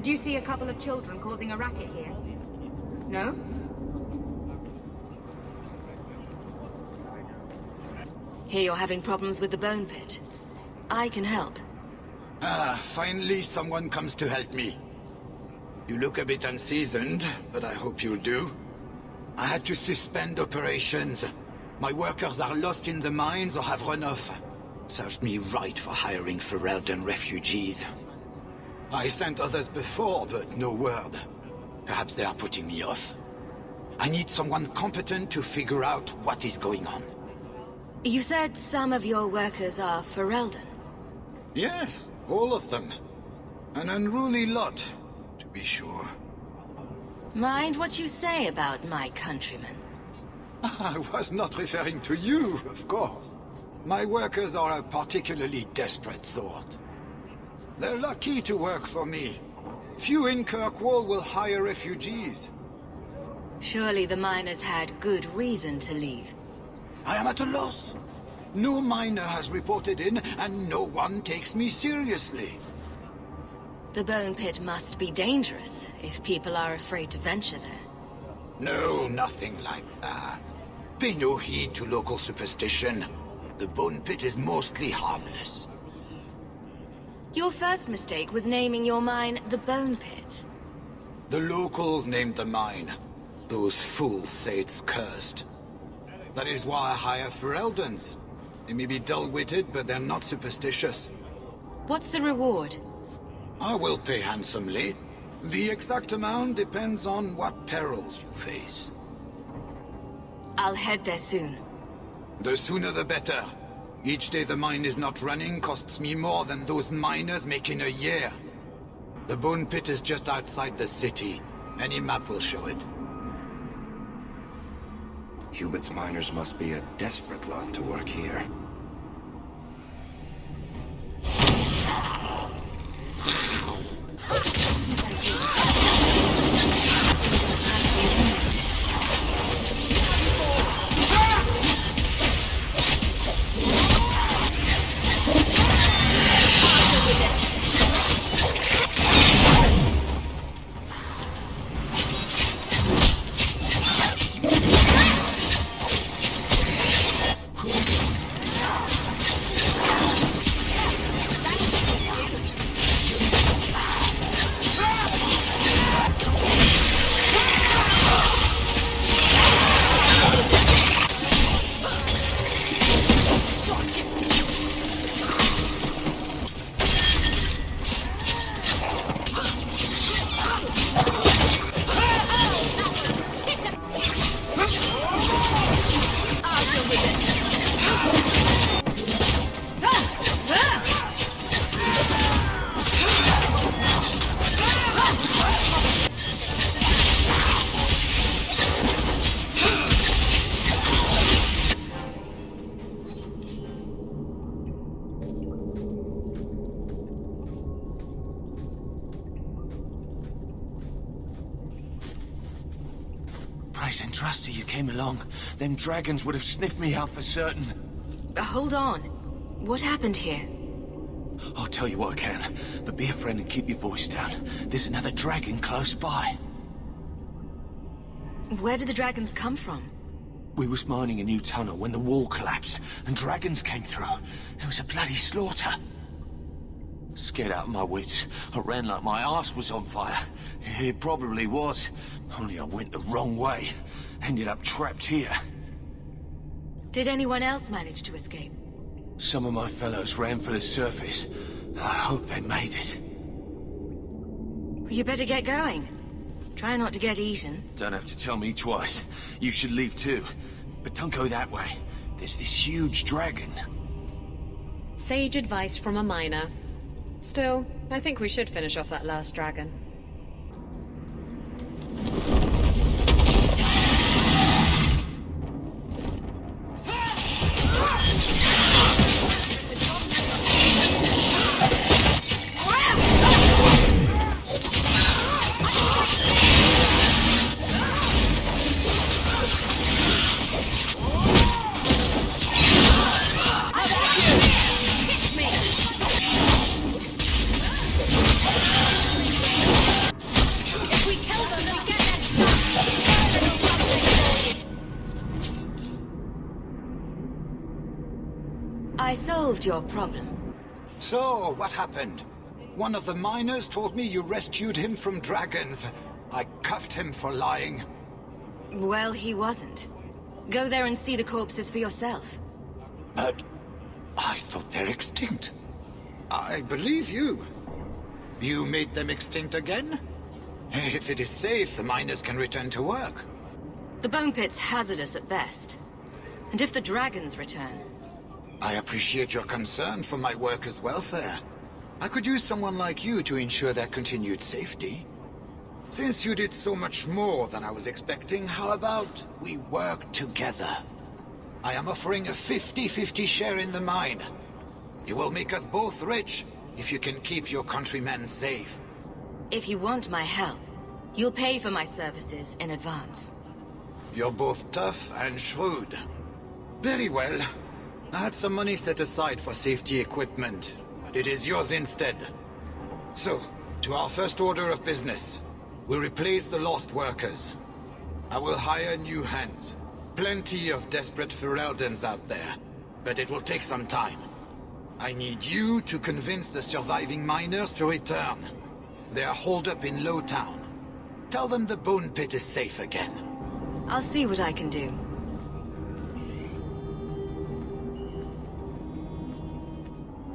Did you see a couple of children causing a racket here? No? Here you're having problems with the bone pit. I can help. Ah, finally someone comes to help me. You look a bit unseasoned, but I hope you'll do. I had to suspend operations. My workers are lost in the mines or have run off. Served me right for hiring Ferelden refugees. I sent others before, but no word. Perhaps they are putting me off. I need someone competent to figure out what is going on. You said some of your workers are Ferelden. Yes, all of them. An unruly lot, to be sure. Mind what you say about my countrymen. I was not referring to you, of course. My workers are a particularly desperate sort. They're lucky to work for me. Few in Kirkwall will hire refugees. Surely the miners had good reason to leave. I am at a loss. No miner has reported in, and no one takes me seriously. The bone pit must be dangerous if people are afraid to venture there. No, nothing like that. Pay no heed to local superstition. The bone pit is mostly harmless. Your first mistake was naming your mine the Bone Pit. The locals named the mine. Those fools say it's cursed. That is why I hire Fereldans. They may be dull-witted, but they're not superstitious. What's the reward? I will pay handsomely. The exact amount depends on what perils you face. I'll head there soon. The sooner the better. Each day the mine is not running costs me more than those miners make in a year. The bone pit is just outside the city. Any map will show it. Cubit's miners must be a desperate lot to work here. Price and Trusty, you came along. Them dragons would have sniffed me out for certain. Hold on. What happened here? I'll tell you what I can, but be a friend and keep your voice down. There's another dragon close by. Where did the dragons come from? We was mining a new tunnel when the wall collapsed, and dragons came through. There was a bloody slaughter. Scared out of my wits, I ran like my arse was on fire. It probably was, only I went the wrong way. Ended up trapped here. Did anyone else manage to escape? Some of my fellows ran for the surface. I hope they made it. You better get going. Try not to get eaten. Don't have to tell me twice. You should leave too. But don't go that way. There's this huge dragon. Sage advice from a miner. Still, I think we should finish off that last dragon. I solved your problem. So, what happened? One of the miners told me you rescued him from dragons. I cuffed him for lying. Well, he wasn't. Go there and see the corpses for yourself. But I thought they're extinct. I believe you. You made them extinct again? If it is safe, the miners can return to work. The bone pit's hazardous at best. And if the dragons return... I appreciate your concern for my workers' welfare. I could use someone like you to ensure their continued safety. Since you did so much more than I was expecting, how about we work together? I am offering a 50-50 share in the mine. You will make us both rich if you can keep your countrymen safe. If you want my help, you'll pay for my services in advance. You're both tough and shrewd. Very well. I had some money set aside for safety equipment, but it is yours instead. So, to our first order of business. We'll replace the lost workers. I will hire new hands. Plenty of desperate Fereldans out there, but it will take some time. I need you to convince the surviving miners to return. They are holed up in Lowtown. Tell them the bone pit is safe again. I'll see what I can do.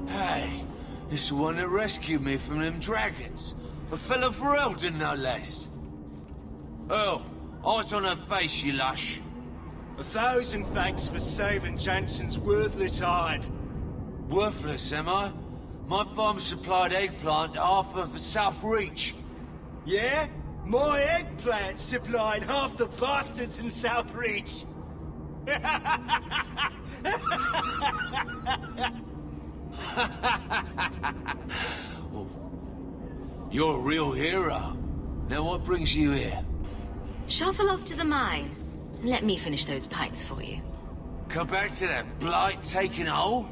Hey, it's the one that rescued me from them dragons. A fellow Ferelden, no less. Oh, eyes on her face, you lush. 1,000 thanks for saving Jansen's worthless hide. Worthless, am I? My farm supplied eggplant to half of the South Reach. Yeah? My eggplant supplied half the bastards in South Reach. Oh, you're a real hero. Now what brings you here? Shuffle off to the mine. Let me finish those pints for you. Come back to that blight taking hold?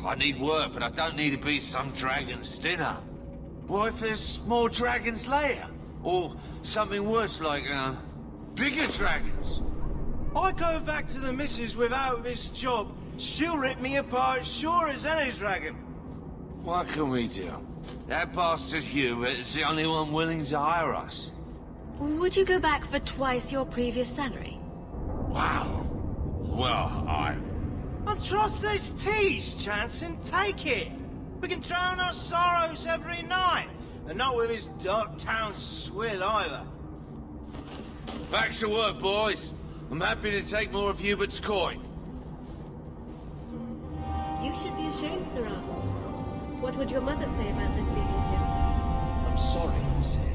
I need work, but I don't need to be some dragon's dinner. What if there's more dragons later? Or something worse like, bigger dragons? I go back to the missus without this job, she'll rip me apart sure as any dragon. What can we do? That bastard Hubert is the only one willing to hire us. Would you go back for twice your previous salary? Wow. Well, I trust these teas, Jansen, take it. We can drown our sorrows every night, and not with his dark town swill either. Back to work, boys. I'm happy to take more of Hubert's coin. You should be ashamed, Sarah. What would your mother say about this behavior? I'm sorry, Miss Eyre.